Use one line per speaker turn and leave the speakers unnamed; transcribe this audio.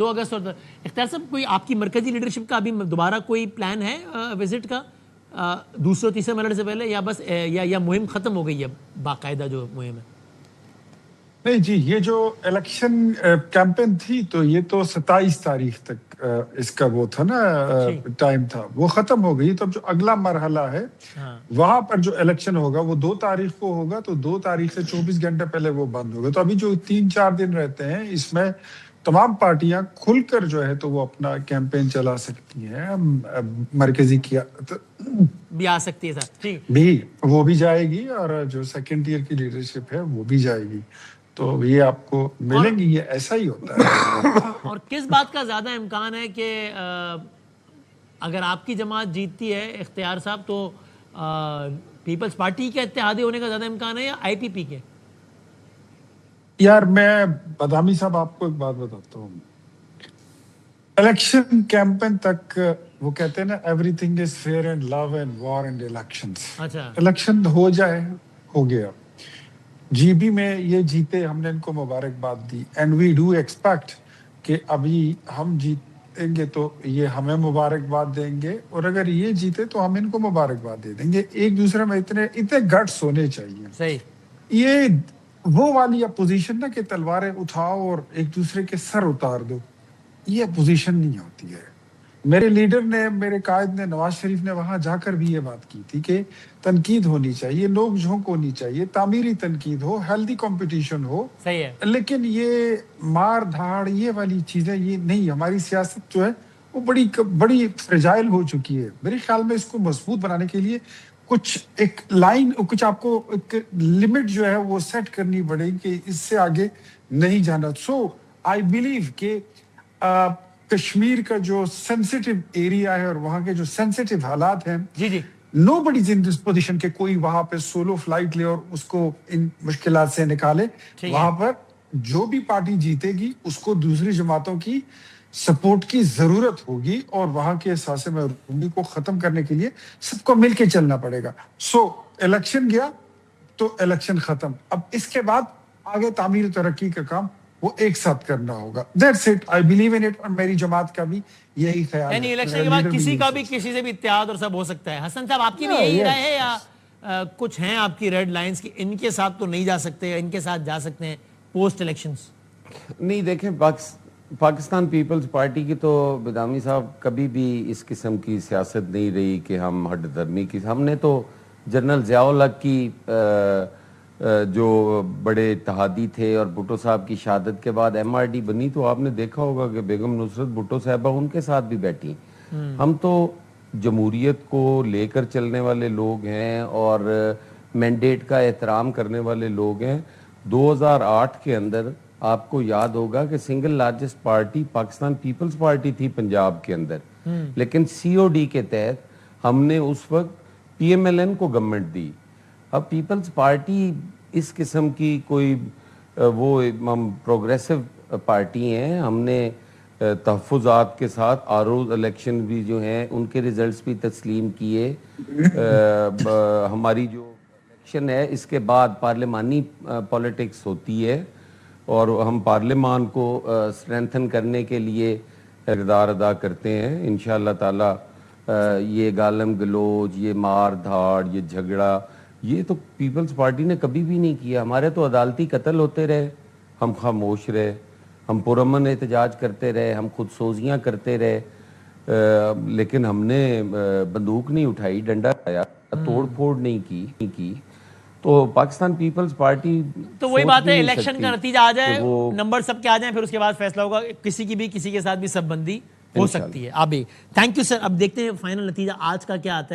2 اگست اور اختیار صاحب کوئی آپ کی مرکزی لیڈرشپ کا ابھی دوبارہ کوئی پلان ہے وزٹ کا دوسرے تیسرے مرحلے سے پہلے یا بس یا مہم ختم ہو گئی ہے باقاعدہ جو مہم ہے؟
نہیں جی، یہ جو الیکشن کیمپین تھی تو یہ تو 27 تاریخ تک اس کا وہ تھا نا ٹائم تھا، وہ ختم ہو گئی. تو اب جو اگلا مرحلہ ہے وہاں پر جو الیکشن ہوگا وہ 2 تاریخ کو ہوگا، تو 2 تاریخ سے 24 گھنٹے پہلے وہ بند ہوگا. تو ابھی جو 3-4 دن رہتے ہیں اس میں تمام پارٹیاں کھل کر جو ہے تو وہ اپنا کیمپین چلا سکتی ہیں. مرکزی
بھی آ سکتی ہے سر
بھی وہ بھی جائے گی اور جو سیکنڈ ٹیئر کی لیڈرشپ ہے وہ بھی جائے گی. تو یہ آپ کو ملیں گی، یہ ایسا ہی ہوتا ہے.
اور کس بات کا زیادہ امکان ہے کہ اگر آپ کی جماعت جیتتی ہے اختیار صاحب تو پیپلز پارٹی کے اتحادی ہونے کا زیادہ امکان ہے یا آئی پی پی کے؟
یار میں بادامی صاحب آپ کو ایک بات بتاتا ہوں. الیکشن کیمپین تک وہ کہتے ہیں نا everything is fair and love and war and elections. Election ہو جائے، ہو گیا. جی بی میں یہ جیتے، ہم نے ان کو مبارکباد دی اینڈ وی ڈو ایکسپیکٹ کہ ابھی ہم جیتیں گے تو یہ ہمیں مبارکباد دیں گے، اور اگر یہ جیتے تو ہم ان کو مبارکباد دے دیں گے. ایک دوسرے میں اتنے گٹس ہونے چاہیے.
صحیح.
یہ وہ والی اپوزیشن نا کہ تلواریں اٹھاؤ اور ایک دوسرے کے سر اتار دو، یہ اپوزیشن نہیں ہوتی ہے. میرے لیڈر نے، میرے قائد نے، نواز شریف نے وہاں جا کر بھی یہ بات کی تھی کہ تنقید ہونی چاہیے، نوک جھونک ہونی چاہیے، تعمیری تنقید ہو، ہیلدی کمپٹیشن ہو.
صحیح ہے.
لیکن یہ مار دھاڑ یہ والی چیزیں یہ نہیں. ہماری سیاست جو ہے وہ بڑی فریجائل ہو چکی ہے. میرے خیال میں اس کو مضبوط بنانے کے لیے کچھ ایک لائن، کچھ آپ کو ایک لمٹ جو ہے وہ سیٹ کرنی پڑے گی کہ اس سے آگے نہیں جانا. سو آئی بلیو کہ کشمیر کا جو سینسیٹیو ایریا ہے اور وہاں کے جو سینسیٹیو حالات ہیں، نو بڈی از ان دس پوزیشن کہ کوئی وہاں پہ سولو فلائٹ لے اور اس کو ان مشکلات سے نکالے. وہاں پر جو بھی پارٹی جیتے گی اس کو دوسری جماعتوں کی سپورٹ کی ضرورت ہوگی، اور وہاں کے احساس محرومی کو ختم کرنے کے لیے سب کو مل کے چلنا پڑے گا. سو الیکشن گیا تو الیکشن ختم. اب اس کے بعد آگے تعمیر ترقی کا کام وہ ایک ساتھ کرنا ہوگا. That's it. I believe in it. اور میری جماعت کا بھی یہی خیال ہے.
یعنی الیکشن کے بعد کسی کا بھی کسی سے بھی اتحاد اور سب ہو سکتا ہے. حسن صاحب آپ کی بھی یہی رائے ہے یا کچھ ہیں آپ کی ریڈ لائنز کہ ان کے ساتھ تو نہیں جا سکتے، ان کے ساتھ جا سکتے ہیں پوسٹ الیکشنز؟
نہیں دیکھیں، پاکستان پیپلز پارٹی کی تو بادامی صاحب کبھی بھی اس قسم کی سیاست نہیں رہی کہ ہم ہٹ دھرمی کی. ہم نے تو جنرل ضیاء الحق کی جو بڑے اتحادی تھے اور بھٹو صاحب کی شہادت کے بعد ایم آر ڈی بنی تو آپ نے دیکھا ہوگا کہ بیگم نصرت بھٹو صاحبہ ان کے ساتھ بھی بیٹھی. ہم تو جمہوریت کو لے کر چلنے والے لوگ ہیں اور مینڈیٹ کا احترام کرنے والے لوگ ہیں. 2008 کے اندر آپ کو یاد ہوگا کہ single largest party Pakistan Peoples Party تھی پنجاب کے اندر، لیکن سی او ڈی کے تحت ہم نے اس وقت پی ایم ایل این کو گورنمنٹ دی. اب پیپلز پارٹی اس قسم کی کوئی وہ ہم پروگریسو پارٹی ہیں. ہم نے تحفظات کے ساتھ آر او الیکشن بھی جو ہیں ان کے ریزلٹس بھی تسلیم کیے. ہماری جو الیکشن ہے اس کے بعد پارلیمانی پولیٹکس ہوتی ہے اور ہم پارلیمان کو اسٹرینتھن کرنے کے لیے کردار ادا کرتے ہیں. انشاءاللہ تعالی یہ گالم گلوچ، یہ مار دھاڑ، یہ جھگڑا، یہ تو پیپلز پارٹی نے کبھی بھی نہیں کیا. ہمارے تو عدالتی قتل ہوتے رہے، ہم خاموش رہے. ہم پرامن احتجاج کرتے رہے، ہم خود سوزیاں کرتے رہے، لیکن ہم نے بندوق نہیں اٹھائی، ڈنڈا اٹھایا، توڑ پھوڑ نہیں کی. تو پاکستان پیپلز پارٹی
تو وہی بات ہے، الیکشن کا نتیجہ آ جائے، نمبر سب کے آ جائیں، پھر اس کے بعد فیصلہ ہوگا. کسی کی بھی کسی کے ساتھ بھی سب بندی ہو سکتی ہے. آپ بھی تھینک یو سر. اب دیکھتے ہیں فائنل نتیجہ آج کا کیا آتا ہے.